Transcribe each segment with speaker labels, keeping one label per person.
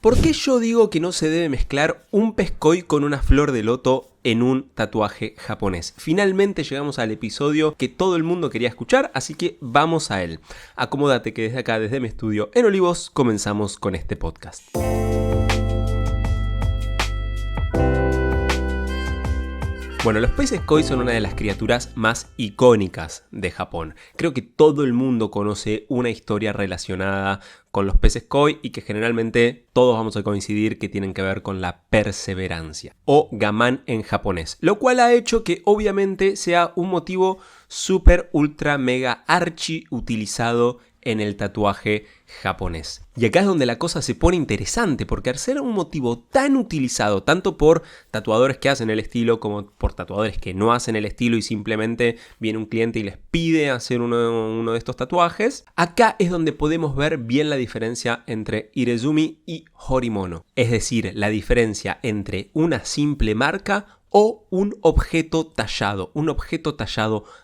Speaker 1: ¿Por qué yo digo que no se debe mezclar un pez koi con una flor de loto en un tatuaje japonés? Finalmente llegamos al episodio que todo el mundo quería escuchar, así que vamos a él. Acomódate que desde acá, desde mi estudio en Olivos, comenzamos con este podcast. Bueno, los peces koi son una de las criaturas más icónicas de Japón. Creo que todo el mundo conoce una historia relacionada con los peces koi y que generalmente todos vamos a coincidir que tienen que ver con la perseverancia o gaman en japonés, lo cual ha hecho que obviamente sea un motivo súper, ultra, mega, archi utilizado en el tatuaje japonés. Y acá es donde la cosa se pone interesante, porque al ser un motivo tan utilizado tanto por tatuadores que hacen el estilo como por tatuadores que no hacen el estilo y simplemente viene un cliente y les pide hacer uno de estos tatuajes, acá es donde podemos ver bien la diferencia entre Irezumi y Horimono. Es decir, la diferencia entre una simple marca o un objeto tallado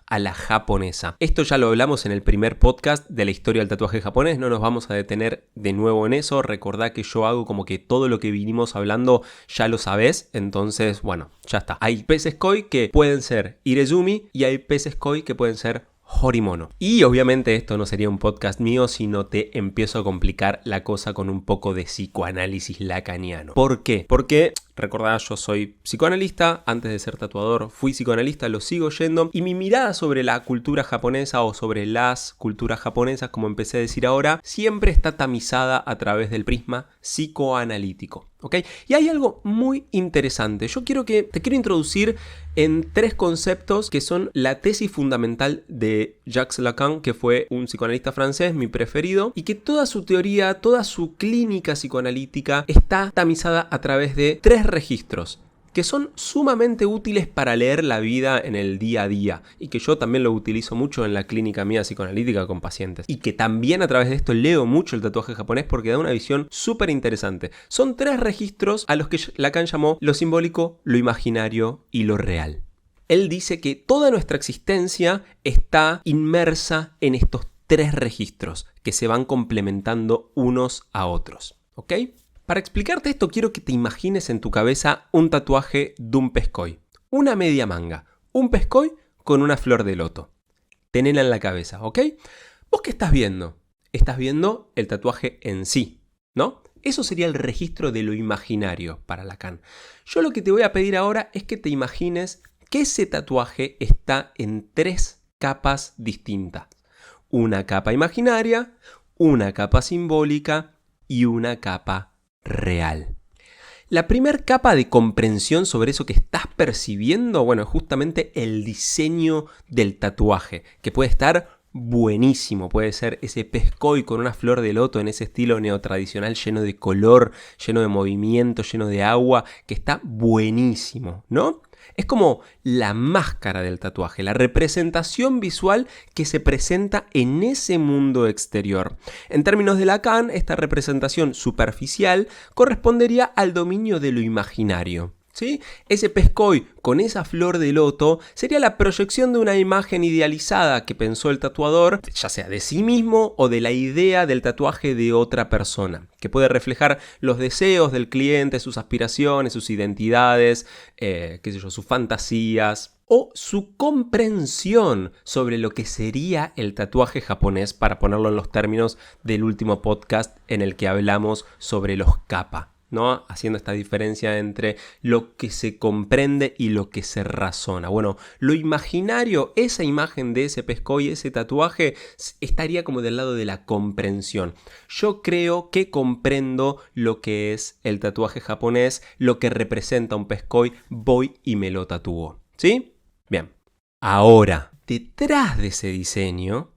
Speaker 1: a la japonesa. Esto ya lo hablamos en el primer podcast de la historia del tatuaje japonés, no nos vamos a detener de nuevo en eso. Recordá que yo hago como que todo lo que vinimos hablando ya lo sabés, entonces bueno, ya está. Hay peces koi que pueden ser Irezumi y hay peces koi que pueden ser Horimono. Y obviamente esto no sería un podcast mío si no te empiezo a complicar la cosa con un poco de psicoanálisis lacaniano. ¿Por qué? Porque recordad, yo soy psicoanalista, antes de ser tatuador fui psicoanalista, lo sigo yendo, y mi mirada sobre la cultura japonesa o sobre las culturas japonesas, como empecé a decir ahora, siempre está tamizada a través del prisma psicoanalítico. ¿Ok? Y hay algo muy interesante. Te quiero introducir en tres conceptos que son la tesis fundamental de Jacques Lacan, que fue un psicoanalista francés, mi preferido, y que toda su teoría, toda su clínica psicoanalítica está tamizada a través de tres registros que son sumamente útiles para leer la vida en el día a día y que yo también lo utilizo mucho en la clínica mía psicoanalítica con pacientes, y que también a través de esto leo mucho el tatuaje japonés porque da una visión súper interesante. Son tres registros a los que Lacan llamó lo simbólico, lo imaginario y lo real. Él dice que toda nuestra existencia está inmersa en estos tres registros que se van complementando unos a otros. ¿Ok? Para explicarte esto, quiero que te imagines en tu cabeza un tatuaje de un pez koi, una media manga, un pez koi con una flor de loto. Tenela en la cabeza, ¿ok? ¿Vos qué estás viendo? Estás viendo el tatuaje en sí, ¿no? Eso sería el registro de lo imaginario para Lacan. Yo lo que te voy a pedir ahora es que te imagines que ese tatuaje está en tres capas distintas. Una capa imaginaria, una capa simbólica y una capa real. La primera capa de comprensión sobre eso que estás percibiendo, bueno, es justamente el diseño del tatuaje, que puede estar buenísimo. Puede ser ese pez koi con una flor de loto en ese estilo neotradicional, lleno de color, lleno de movimiento, lleno de agua, que está buenísimo, ¿no? Es como la máscara del tatuaje, la representación visual que se presenta en ese mundo exterior. En términos de Lacan, esta representación superficial correspondería al dominio de lo imaginario. ¿Sí? Ese pez koi con esa flor de loto sería la proyección de una imagen idealizada que pensó el tatuador, ya sea de sí mismo o de la idea del tatuaje de otra persona, que puede reflejar los deseos del cliente, sus aspiraciones, sus identidades, sus fantasías o su comprensión sobre lo que sería el tatuaje japonés, para ponerlo en los términos del último podcast en el que hablamos sobre los kappa, ¿no? Haciendo esta diferencia entre lo que se comprende y lo que se razona. Bueno, lo imaginario, esa imagen de ese pez koi, ese tatuaje, estaría como del lado de la comprensión. Yo creo que comprendo lo que es el tatuaje japonés, lo que representa un pez koi, voy y me lo tatúo. ¿Sí? Bien. Ahora, detrás de ese diseño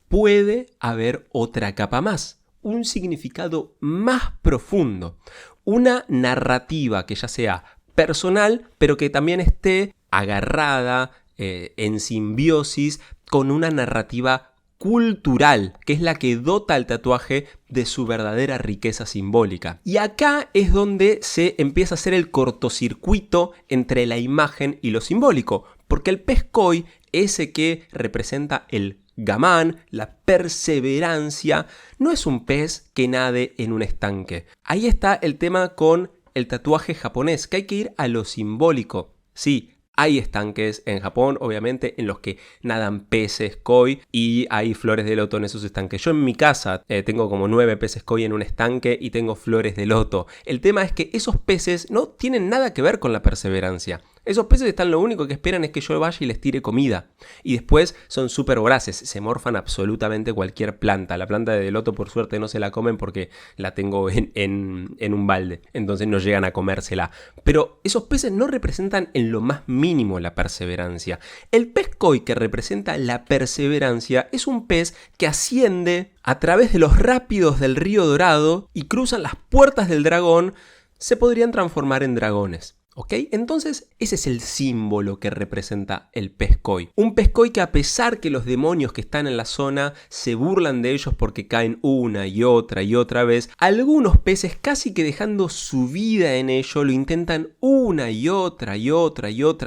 Speaker 1: puede haber otra capa más, un significado más profundo, una narrativa que ya sea personal, pero que también esté agarrada en simbiosis con una narrativa cultural, que es la que dota al tatuaje de su verdadera riqueza simbólica. Y acá es donde se empieza a hacer el cortocircuito entre la imagen y lo simbólico, porque el pez koi, ese que representa el Gaman, la perseverancia, no es un pez que nade en un estanque. Ahí está el tema con el tatuaje japonés, que hay que ir a lo simbólico. Sí, hay estanques en Japón, obviamente, en los que nadan peces koi y hay flores de loto en esos estanques. Yo en mi casa tengo como 9 peces koi en un estanque y tengo flores de loto. El tema es que esos peces no tienen nada que ver con la perseverancia. Esos peces están, lo único que esperan es que yo vaya y les tire comida. Y después son súper voraces, se morfan absolutamente cualquier planta. La planta de loto por suerte no se la comen porque la tengo en un balde. Entonces no llegan a comérsela. Pero esos peces no representan en lo más mínimo la perseverancia. El pez koi que representa la perseverancia es un pez que asciende a través de los rápidos del río Dorado y cruzan las puertas del dragón. Se podrían transformar en dragones. ¿Ok? Entonces ese es el símbolo que representa el pez koi. Un pez koi que, a pesar que los demonios que están en la zona se burlan de ellos porque caen una y otra vez, algunos peces, casi que dejando su vida en ello, lo intentan una y otra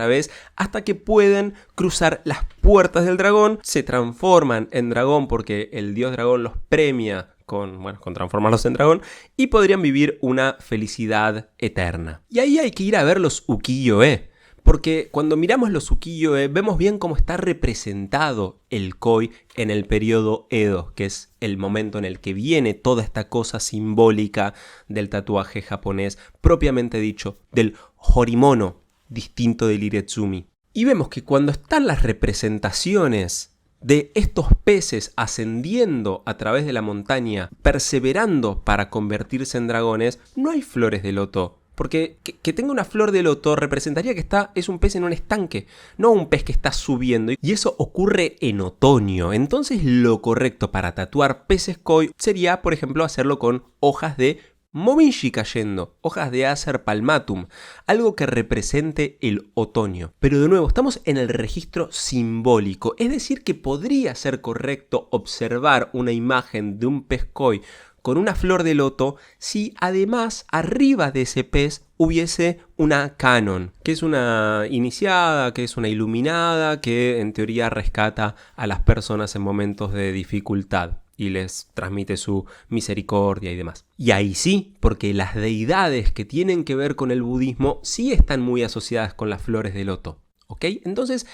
Speaker 1: vez hasta que pueden cruzar las puertas del dragón, se transforman en dragón porque el dios dragón los premia con transformarlos en dragón y podrían vivir una felicidad eterna. Y ahí hay que ir a ver los ukiyo-e, porque cuando miramos los ukiyo-e vemos bien cómo está representado el koi en el periodo Edo, que es el momento en el que viene toda esta cosa simbólica del tatuaje japonés, propiamente dicho, del horimono, distinto del irezumi. Y vemos que cuando están las representaciones de estos peces ascendiendo a través de la montaña, perseverando para convertirse en dragones, no hay flores de loto. Porque que tenga una flor de loto representaría que es un pez en un estanque, no un pez que está subiendo. Y eso ocurre en otoño. Entonces lo correcto para tatuar peces koi sería, por ejemplo, hacerlo con hojas de Mominji cayendo, hojas de Acer palmatum, algo que represente el otoño. Pero de nuevo, estamos en el registro simbólico, es decir que podría ser correcto observar una imagen de un pez koi con una flor de loto si además arriba de ese pez hubiese una canon, que es una iniciada, que es una iluminada, que en teoría rescata a las personas en momentos de dificultad y les transmite su misericordia y demás. Y ahí sí, porque las deidades que tienen que ver con el budismo sí están muy asociadas con las flores de loto. ¿Ok? Entonces,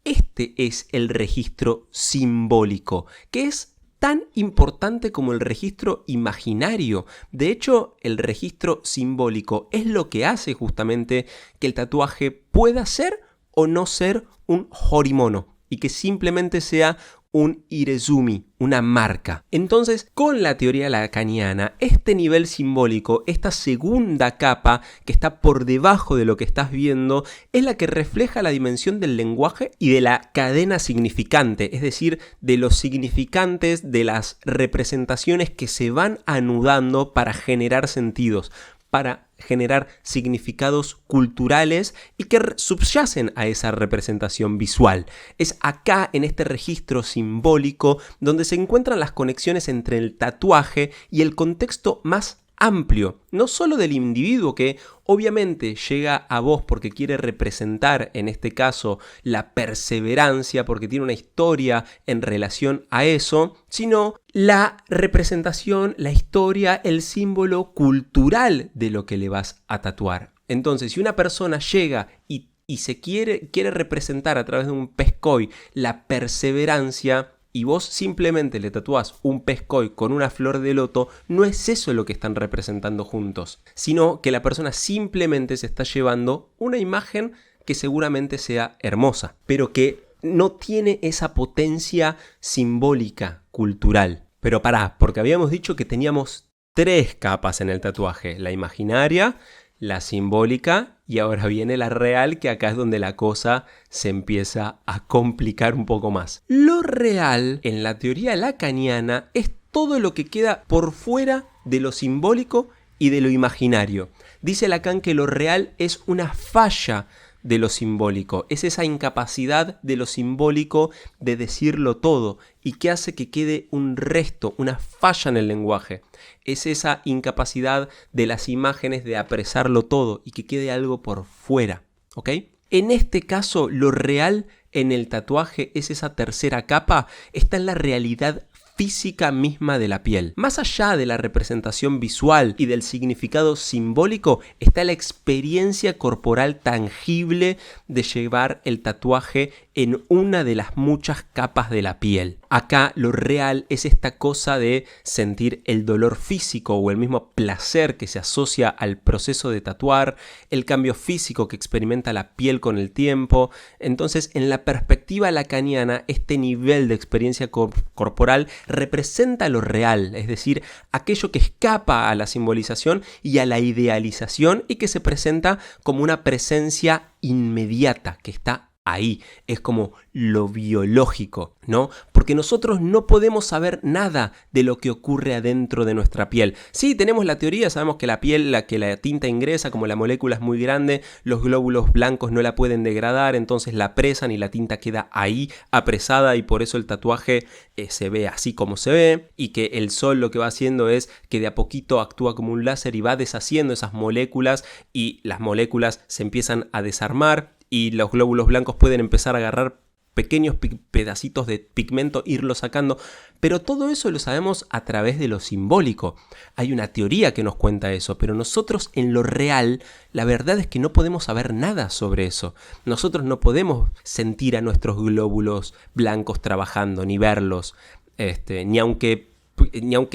Speaker 1: este es el registro simbólico, que es tan importante como el registro imaginario. De hecho, el registro simbólico es lo que hace justamente que el tatuaje pueda ser o no ser un horimono y que simplemente sea un irezumi, una marca. Entonces, con la teoría lacaniana, este nivel simbólico, esta segunda capa que está por debajo de lo que estás viendo, es la que refleja la dimensión del lenguaje y de la cadena significante, es decir, de los significantes de las representaciones que se van anudando para generar sentidos, para generar significados culturales y que subyacen a esa representación visual. Es acá, en este registro simbólico, donde se encuentran las conexiones entre el tatuaje y el contexto más amplio, no solo del individuo que obviamente llega a vos porque quiere representar, en este caso, la perseverancia, porque tiene una historia en relación a eso, sino la representación, la historia, el símbolo cultural de lo que le vas a tatuar. Entonces, si una persona llega y se quiere representar a través de un pez koi la perseverancia, y vos simplemente le tatuás un pez koi con una flor de loto, no es eso lo que están representando juntos, sino que la persona simplemente se está llevando una imagen que seguramente sea hermosa, pero que no tiene esa potencia simbólica, cultural. Pero pará, porque habíamos dicho que teníamos 3 capas en el tatuaje: la imaginaria, la simbólica y ahora viene la real, que acá es donde la cosa se empieza a complicar un poco más. Lo real, en la teoría lacaniana, es todo lo que queda por fuera de lo simbólico y de lo imaginario. Dice Lacan que lo real es una falla de lo simbólico, es esa incapacidad de lo simbólico de decirlo todo y que hace que quede un resto, una falla en el lenguaje. Es esa incapacidad de las imágenes de apresarlo todo y que quede algo por fuera, ¿ok? En este caso, lo real en el tatuaje es esa tercera capa, está en la realidad física misma de la piel. Más allá de la representación visual y del significado simbólico, está la experiencia corporal tangible de llevar el tatuaje en una de las muchas capas de la piel. Acá lo real es esta cosa de sentir el dolor físico o el mismo placer que se asocia al proceso de tatuar, el cambio físico que experimenta la piel con el tiempo. Entonces, en la perspectiva lacaniana, este nivel de experiencia corporal representa lo real, es decir, aquello que escapa a la simbolización y a la idealización y que se presenta como una presencia inmediata que está ahí, es como lo biológico, ¿no? Porque nosotros no podemos saber nada de lo que ocurre adentro de nuestra piel. Sí, tenemos la teoría, sabemos que la piel, que la tinta ingresa, como la molécula es muy grande, los glóbulos blancos no la pueden degradar, entonces la apresan y la tinta queda ahí apresada y por eso el tatuaje se ve así como se ve, y que el sol lo que va haciendo es que de a poquito actúa como un láser y va deshaciendo esas moléculas y las moléculas se empiezan a desarmar y los glóbulos blancos pueden empezar a agarrar pequeños pedacitos de pigmento, irlo sacando, pero todo eso lo sabemos a través de lo simbólico. Hay una teoría que nos cuenta eso, pero nosotros en lo real, la verdad es que no podemos saber nada sobre eso. Nosotros no podemos sentir a nuestros glóbulos blancos trabajando, ni verlos, ni aunque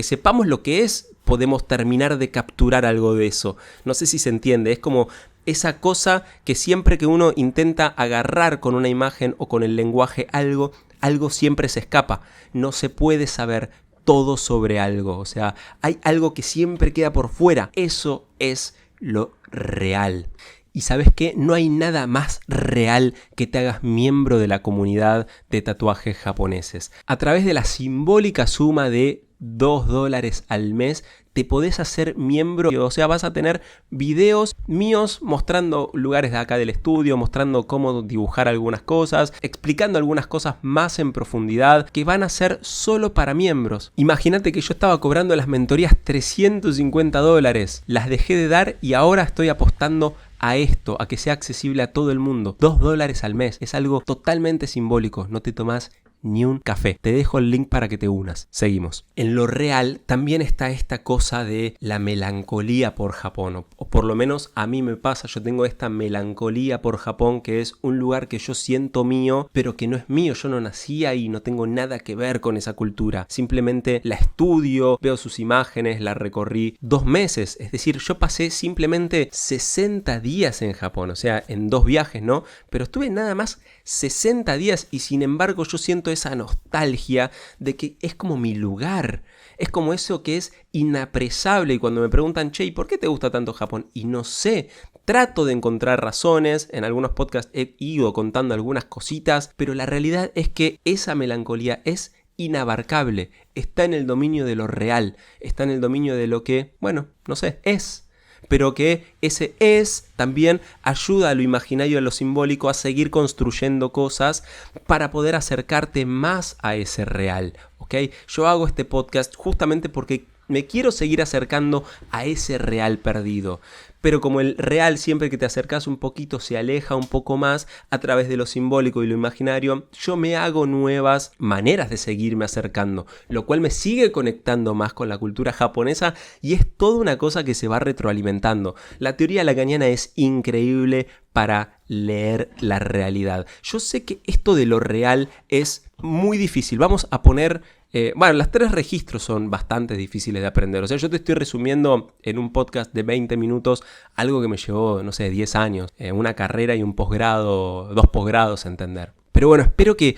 Speaker 1: sepamos lo que es, podemos terminar de capturar algo de eso. No sé si se entiende, es como esa cosa que siempre que uno intenta agarrar con una imagen o con el lenguaje algo siempre se escapa. No se puede saber todo sobre algo, o sea, hay algo que siempre queda por fuera. Eso es lo real. Y ¿sabes qué? No hay nada más real que te hagas miembro de la comunidad de tatuajes japoneses. A través de la simbólica suma de $2 al mes te podés hacer miembro, o sea, vas a tener videos míos mostrando lugares de acá del estudio, mostrando cómo dibujar algunas cosas, explicando algunas cosas más en profundidad que van a ser solo para miembros. Imagínate que yo estaba cobrando las mentorías $350, las dejé de dar y ahora estoy apostando a esto, a que sea accesible a todo el mundo. $2 al mes, es algo totalmente simbólico, no te tomás ni un café. Te dejo el link para que te unas. Seguimos. En lo real también está esta cosa de la melancolía por Japón, o por lo menos a mí me pasa, yo tengo esta melancolía por Japón, que es un lugar que yo siento mío, pero que no es mío, yo no nací ahí, no tengo nada que ver con esa cultura, simplemente la estudio, veo sus imágenes, la recorrí 2 meses, es decir, yo pasé simplemente 60 días en Japón, o sea, en 2 viajes, ¿no? Pero estuve nada más 60 días y sin embargo yo siento esa nostalgia de que es como mi lugar, es como eso que es inapresable. Y cuando me preguntan, che, ¿y por qué te gusta tanto Japón? Y no sé, trato de encontrar razones, en algunos podcasts he ido contando algunas cositas, pero la realidad es que esa melancolía es inabarcable, está en el dominio de lo real, está en el dominio de lo que, bueno, no sé, es. Pero que ese es también ayuda a lo imaginario, a lo simbólico, a seguir construyendo cosas para poder acercarte más a ese real, ¿ok? Yo hago este podcast justamente porque me quiero seguir acercando a ese real perdido. Pero como el real, siempre que te acercas un poquito, se aleja un poco más a través de lo simbólico y lo imaginario, yo me hago nuevas maneras de seguirme acercando, lo cual me sigue conectando más con la cultura japonesa y es toda una cosa que se va retroalimentando. La teoría lacaniana es increíble para leer la realidad. Yo sé que esto de lo real es muy difícil. Vamos a poner... los 3 registros son bastante difíciles de aprender. O sea, yo te estoy resumiendo en un podcast de 20 minutos algo que me llevó, no sé, 10 años, una carrera y un posgrado, 2 posgrados a entender. Pero bueno, espero que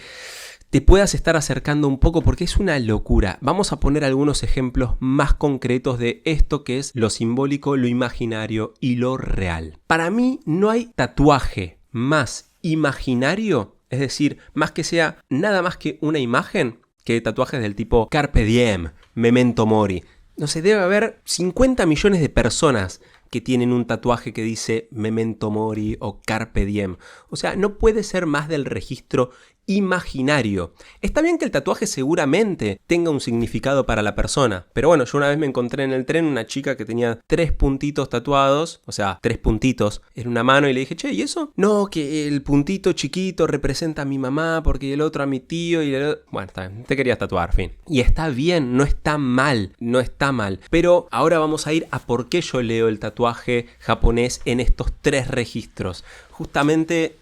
Speaker 1: te puedas estar acercando un poco porque es una locura. Vamos a poner algunos ejemplos más concretos de esto que es lo simbólico, lo imaginario y lo real. Para mí no hay tatuaje más imaginario, es decir, más que sea nada más que una imagen, que tatuajes del tipo Carpe Diem, Memento Mori. No sé, debe haber 50 millones de personas que tienen un tatuaje que dice Memento Mori o Carpe Diem. O sea, no puede ser más del registro imaginario. Está bien que el tatuaje seguramente tenga un significado para la persona, pero bueno, yo una vez me encontré en el tren una chica que tenía 3 puntitos tatuados, o sea, 3 puntitos en una mano, y le dije, che, ¿y eso? No, que el puntito chiquito representa a mi mamá, porque el otro a mi tío, y el otro... Bueno, está bien, te querías tatuar, fin. Y está bien, no está mal, no está mal. Pero ahora vamos a ir a por qué yo leo el tatuaje japonés en estos 3 registros. Justamente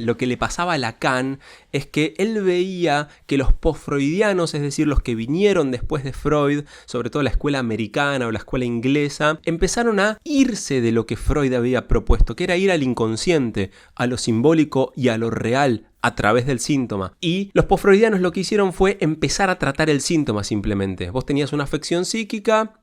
Speaker 1: lo que le pasaba a Lacan es que él veía que los post-freudianos, es decir, los que vinieron después de Freud, sobre todo la escuela americana o la escuela inglesa, empezaron a irse de lo que Freud había propuesto, que era ir al inconsciente, a lo simbólico y a lo real, a través del síntoma. Y los post-freudianos lo que hicieron fue empezar a tratar el síntoma simplemente. Vos tenías una afección psíquica,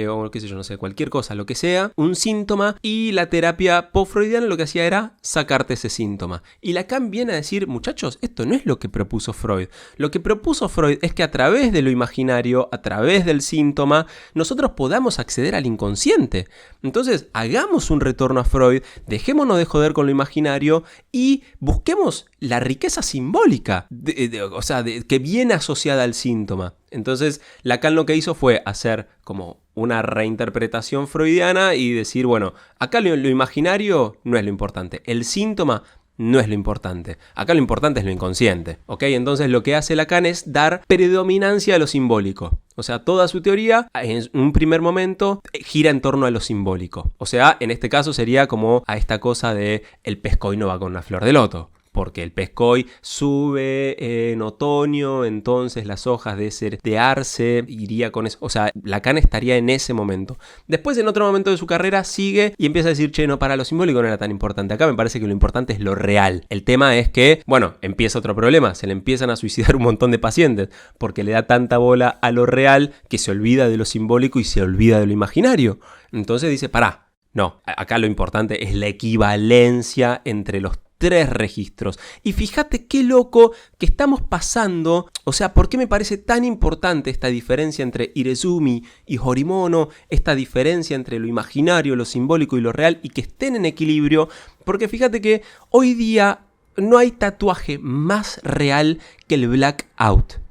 Speaker 1: o qué sé yo, no sé, cualquier cosa, lo que sea, un síntoma, y la terapia post-freudiana lo que hacía era sacarte ese síntoma. Y Lacan viene a decir, muchachos, esto no es lo que propuso Freud. Lo que propuso Freud es que a través de lo imaginario, a través del síntoma, nosotros podamos acceder al inconsciente. Entonces, hagamos un retorno a Freud, dejémonos de joder con lo imaginario y busquemos la riqueza simbólica, que viene asociada al síntoma. Entonces, Lacan lo que hizo fue hacer como una reinterpretación freudiana y decir, bueno, acá lo imaginario no es lo importante, el síntoma no es lo importante, acá lo importante es lo inconsciente, ¿ok? Entonces lo que hace Lacan es dar predominancia a lo simbólico. O sea, toda su teoría en un primer momento gira en torno a lo simbólico. O sea, en este caso sería como a esta cosa de el pez koi no va con una flor de loto. Porque el pez koi sube en otoño, entonces las hojas de arce iría con eso. O sea, Lacan estaría en ese momento. Después, en otro momento de su carrera, sigue y empieza a decir, che, no, para lo simbólico no era tan importante. Acá me parece que lo importante es lo real. El tema es que, bueno, empieza otro problema. Se le empiezan a suicidar un montón de pacientes porque le da tanta bola a lo real que se olvida de lo simbólico y se olvida de lo imaginario. Entonces dice, pará, no, acá lo importante es la equivalencia entre los 3 registros. Y fíjate qué loco que estamos pasando, o sea, ¿por qué me parece tan importante esta diferencia entre Irezumi y Horimono, esta diferencia entre lo imaginario, lo simbólico y lo real, y que estén en equilibrio? Porque fíjate que hoy día no hay tatuaje más real que el blackout.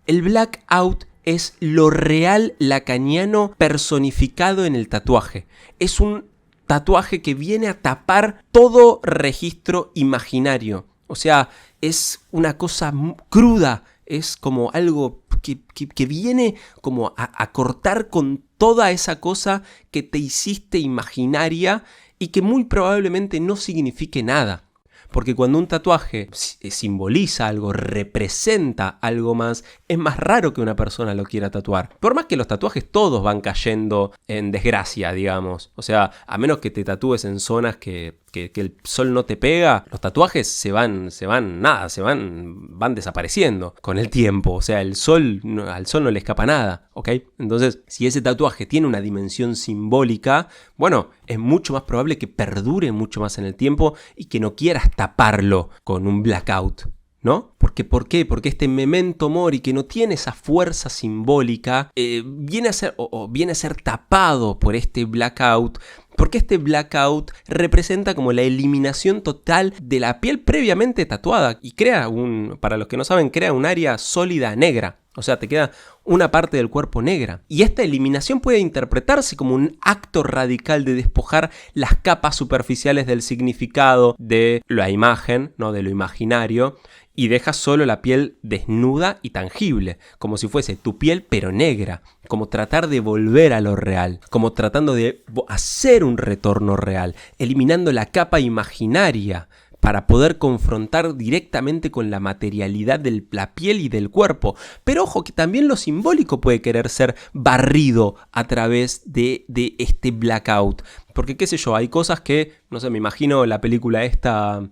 Speaker 1: El blackout es lo real lacaniano personificado en el tatuaje. Es un tatuaje que viene a tapar todo registro imaginario. O sea, es una cosa cruda, es como algo que viene como a cortar con toda esa cosa que te hiciste imaginaria y que muy probablemente no signifique nada. Porque cuando un tatuaje simboliza algo, representa algo más, es más raro que una persona lo quiera tatuar. Por más que los tatuajes todos van cayendo en desgracia, digamos. O sea, a menos que te tatúes en zonas que el sol no te pega, los tatuajes van desapareciendo con el tiempo. O sea, al sol no le escapa nada, ¿ok? Entonces, si ese tatuaje tiene una dimensión simbólica, bueno, es mucho más probable que perdure mucho más en el tiempo y que no quieras taparlo con un blackout, ¿no? ¿Por qué? Porque este memento mori, que no tiene esa fuerza simbólica, viene a ser tapado por este blackout. Porque este blackout representa como la eliminación total de la piel previamente tatuada y para los que no saben, crea un área sólida negra. O sea, te queda una parte del cuerpo negra. Y esta eliminación puede interpretarse como un acto radical de despojar las capas superficiales del significado de la imagen, ¿no? De lo imaginario, y deja solo la piel desnuda y tangible, como si fuese tu piel pero negra, como tratar de volver a lo real, como tratando de hacer un retorno real, eliminando la capa imaginaria para poder confrontar directamente con la materialidad de la piel y del cuerpo. Pero ojo, que también lo simbólico puede querer ser barrido a través de este blackout. Porque qué sé yo, hay cosas que, no sé, me imagino la película esta,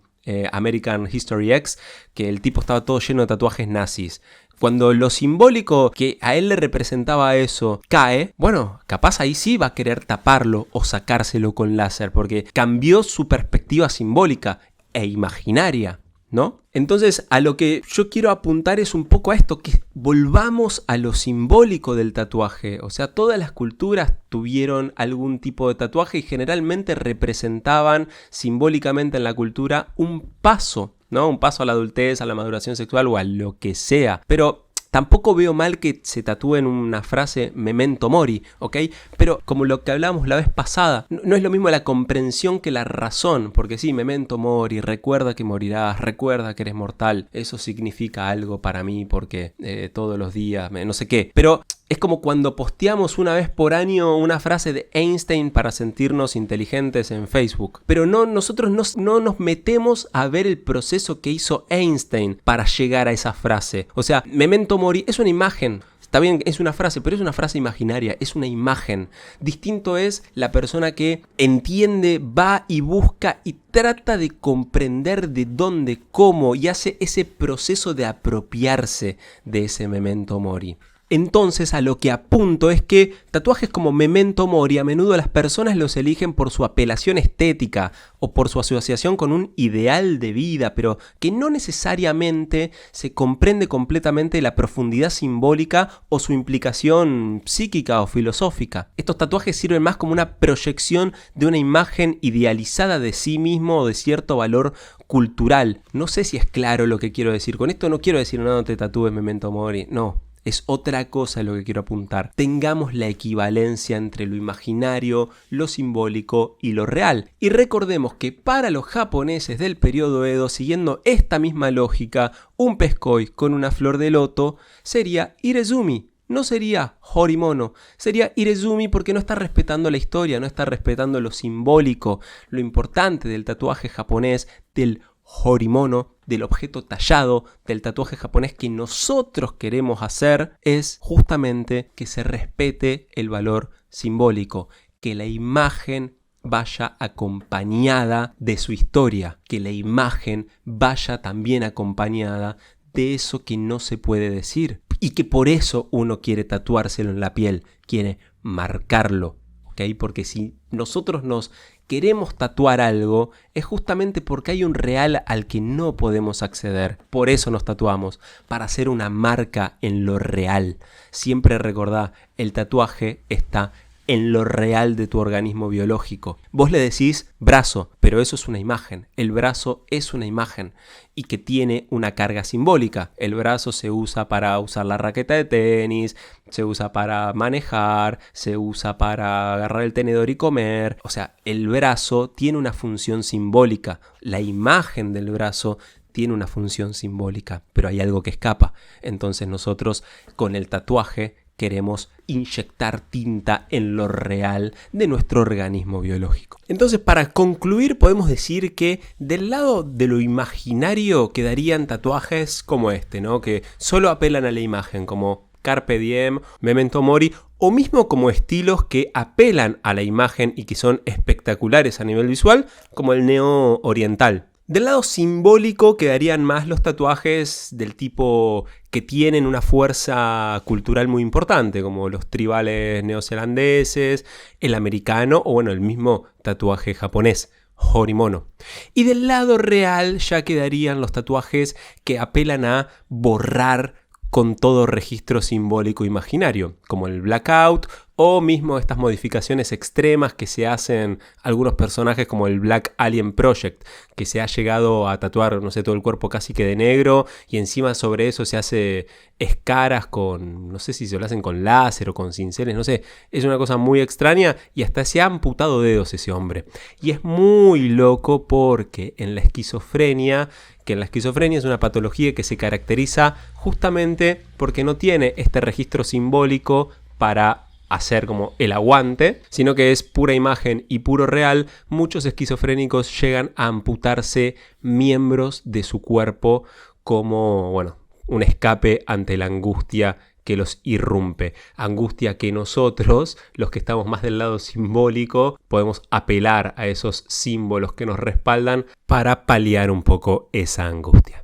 Speaker 1: American History X, que el tipo estaba todo lleno de tatuajes nazis. Cuando lo simbólico que a él le representaba eso cae, bueno, capaz ahí sí va a querer taparlo o sacárselo con láser, porque cambió su perspectiva simbólica e imaginaria, ¿no? Entonces, a lo que yo quiero apuntar es un poco a esto, que volvamos a lo simbólico del tatuaje. O sea, todas las culturas tuvieron algún tipo de tatuaje y generalmente representaban simbólicamente en la cultura un paso, ¿no? Un paso a la adultez, a la maduración sexual o a lo que sea. Pero tampoco veo mal que se tatúen una frase memento mori, ¿ok? Pero como lo que hablábamos la vez pasada, no es lo mismo la comprensión que la razón, porque sí, memento mori, recuerda que morirás, recuerda que eres mortal, eso significa algo para mí porque todos los días, no sé qué, pero es como cuando posteamos una vez por año una frase de Einstein para sentirnos inteligentes en Facebook. Pero nosotros no nos metemos a ver el proceso que hizo Einstein para llegar a esa frase. O sea, memento mori es una imagen. Está bien, es una frase, pero es una frase imaginaria, es una imagen. Distinto es la persona que entiende, va y busca y trata de comprender de dónde, cómo y hace ese proceso de apropiarse de ese memento mori. Entonces a lo que apunto es que tatuajes como memento mori a menudo las personas los eligen por su apelación estética o por su asociación con un ideal de vida, pero que no necesariamente se comprende completamente la profundidad simbólica o su implicación psíquica o filosófica. Estos tatuajes sirven más como una proyección de una imagen idealizada de sí mismo o de cierto valor cultural. No sé si es claro lo que quiero decir. Con esto no quiero decir no te tatúes memento mori, no. Es otra cosa lo que quiero apuntar. Tengamos la equivalencia entre lo imaginario, lo simbólico y lo real. Y recordemos que para los japoneses del periodo Edo, siguiendo esta misma lógica, un pez koi con una flor de loto sería irezumi. No sería horimono, sería irezumi porque no está respetando la historia, no está respetando lo simbólico. Lo importante del tatuaje japonés, del horimono, del objeto tallado, del tatuaje japonés que nosotros queremos hacer, es justamente que se respete el valor simbólico, que la imagen vaya acompañada de su historia, que la imagen vaya también acompañada de eso que no se puede decir y que por eso uno quiere tatuárselo en la piel, quiere marcarlo, ¿ok? Porque si nosotros nos queremos tatuar algo, es justamente porque hay un real al que no podemos acceder. Por eso nos tatuamos, para hacer una marca en lo real. Siempre recordá, el tatuaje está en lo real de tu organismo biológico. Vos le decís brazo, pero eso es una imagen. El brazo es una imagen y que tiene una carga simbólica. El brazo se usa para usar la raqueta de tenis, se usa para manejar, se usa para agarrar el tenedor y comer. O sea, el brazo tiene una función simbólica. La imagen del brazo tiene una función simbólica, pero hay algo que escapa. Entonces nosotros con el tatuaje queremos inyectar tinta en lo real de nuestro organismo biológico. Entonces, para concluir, podemos decir que del lado de lo imaginario quedarían tatuajes como este, ¿no? Que solo apelan a la imagen, como Carpe Diem, Memento Mori, o mismo como estilos que apelan a la imagen y que son espectaculares a nivel visual, como el neo-oriental. Del lado simbólico quedarían más los tatuajes del tipo que tienen una fuerza cultural muy importante, como los tribales neozelandeses, el americano o bueno, el mismo tatuaje japonés, horimono. Y del lado real ya quedarían los tatuajes que apelan a borrar con todo registro simbólico imaginario, como el blackout o mismo estas modificaciones extremas que se hacen algunos personajes como el Black Alien Project, que se ha llegado a tatuar, no sé, todo el cuerpo casi que de negro y encima sobre eso se hace escaras con, no sé si se lo hacen con láser o con cinceles, no sé, es una cosa muy extraña y hasta se ha amputado dedos ese hombre. Y es muy loco porque en la esquizofrenia, es una patología que se caracteriza justamente porque no tiene este registro simbólico para hacer como el aguante, sino que es pura imagen y puro real. Muchos esquizofrénicos llegan a amputarse miembros de su cuerpo como, bueno, un escape ante la angustia que los irrumpe. Angustia que nosotros, los que estamos más del lado simbólico, podemos apelar a esos símbolos que nos respaldan para paliar un poco esa angustia.